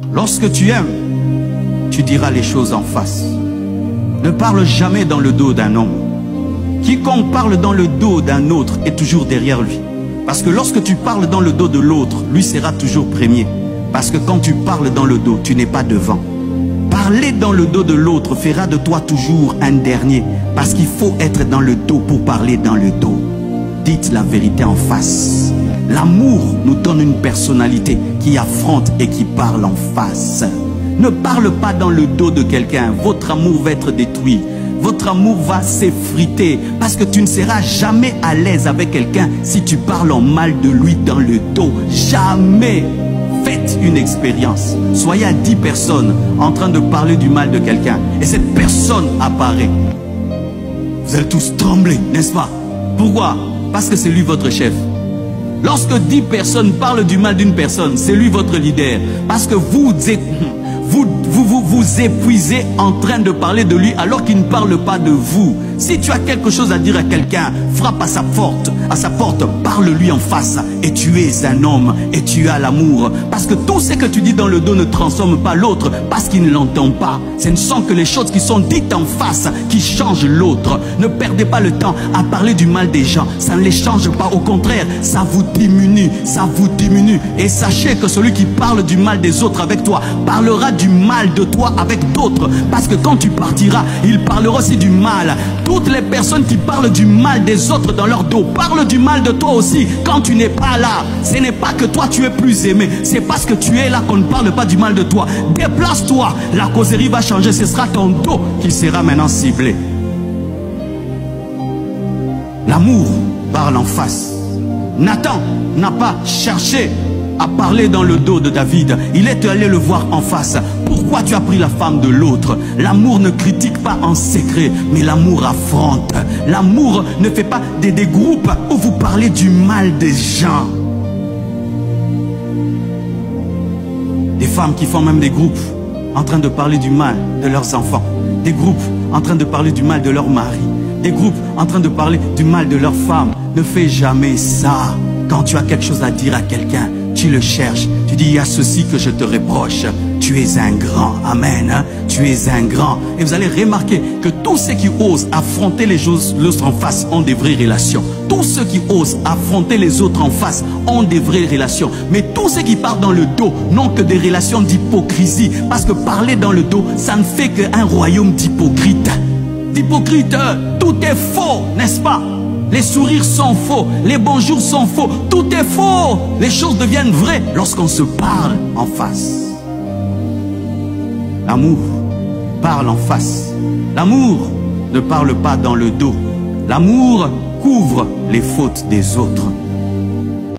Lorsque tu aimes, tu diras les choses en face. Ne parle jamais dans le dos d'un homme. Quiconque parle dans le dos d'un autre est toujours derrière lui. Parce que lorsque tu parles dans le dos de l'autre, lui sera toujours premier. Parce que quand tu parles dans le dos, tu n'es pas devant. Parler dans le dos de l'autre fera de toi toujours un dernier. Parce qu'il faut être dans le dos pour parler dans le dos. Dites la vérité en face. L'amour nous donne une personnalité qui affronte et qui parle en face. Ne parle pas dans le dos de quelqu'un. Votre amour va être détruit. Votre amour va s'effriter. Parce que tu ne seras jamais à l'aise avec quelqu'un si tu parles en mal de lui dans le dos. Jamais. Faites une expérience. Soyez à 10 personnes en train de parler du mal de quelqu'un. Et cette personne apparaît. Vous allez tous trembler, n'est-ce pas? Pourquoi? Parce que c'est lui votre chef. Lorsque 10 personnes parlent du mal d'une personne, c'est lui votre leader. Parce que vous épuisez en train de parler de lui alors qu'il ne parle pas de vous. Si tu as quelque chose à dire à quelqu'un, frappe à sa porte, parle-lui en face. Et tu es un homme et tu as l'amour. Parce que tout ce que tu dis dans le dos ne transforme pas l'autre parce qu'il ne l'entend pas. Ce ne sont que les choses qui sont dites en face qui changent l'autre. Ne perdez pas le temps à parler du mal des gens. Ça ne les change pas. Au contraire, ça vous diminue. Ça vous diminue. Et sachez que celui qui parle du mal des autres avec toi parlera du mal de toi avec d'autres. Parce que quand tu partiras, il parlera aussi du mal. Toutes les personnes qui parlent du mal des autres dans leur dos parlent du mal de toi aussi quand tu n'es pas là. Ce n'est pas que toi tu es plus aimé, c'est parce que tu es là qu'on ne parle pas du mal de toi. Déplace-toi, la causerie va changer, ce sera ton dos qui sera maintenant ciblé. L'amour parle en face. Nathan n'a pas cherché à parler dans le dos de David. Il est allé le voir en face. Pourquoi tu as pris la femme de l'autre? L'amour ne critique pas en secret, mais l'amour affronte. L'amour ne fait pas des groupes où vous parlez du mal des gens. Des femmes qui font même des groupes en train de parler du mal de leurs enfants. Des groupes en train de parler du mal de leur mari. Des groupes en train de parler du mal de leur femme. Ne fais jamais ça. Quand tu as quelque chose à dire à quelqu'un, tu le cherches. Tu dis, il y a ceci que je te reproche. Tu es un grand. Amen. Hein? Tu es un grand. Et vous allez remarquer que tous ceux qui osent affronter les autres en face ont des vraies relations. Tous ceux qui osent affronter les autres en face ont des vraies relations. Mais tous ceux qui parlent dans le dos n'ont que des relations d'hypocrisie. Parce que parler dans le dos, ça ne fait qu'un royaume d'hypocrites. D'hypocrites, tout est faux, n'est-ce pas? Les sourires sont faux, les bonjours sont faux, tout est faux. Les choses deviennent vraies lorsqu'on se parle en face. L'amour parle en face. L'amour ne parle pas dans le dos. L'amour couvre les fautes des autres.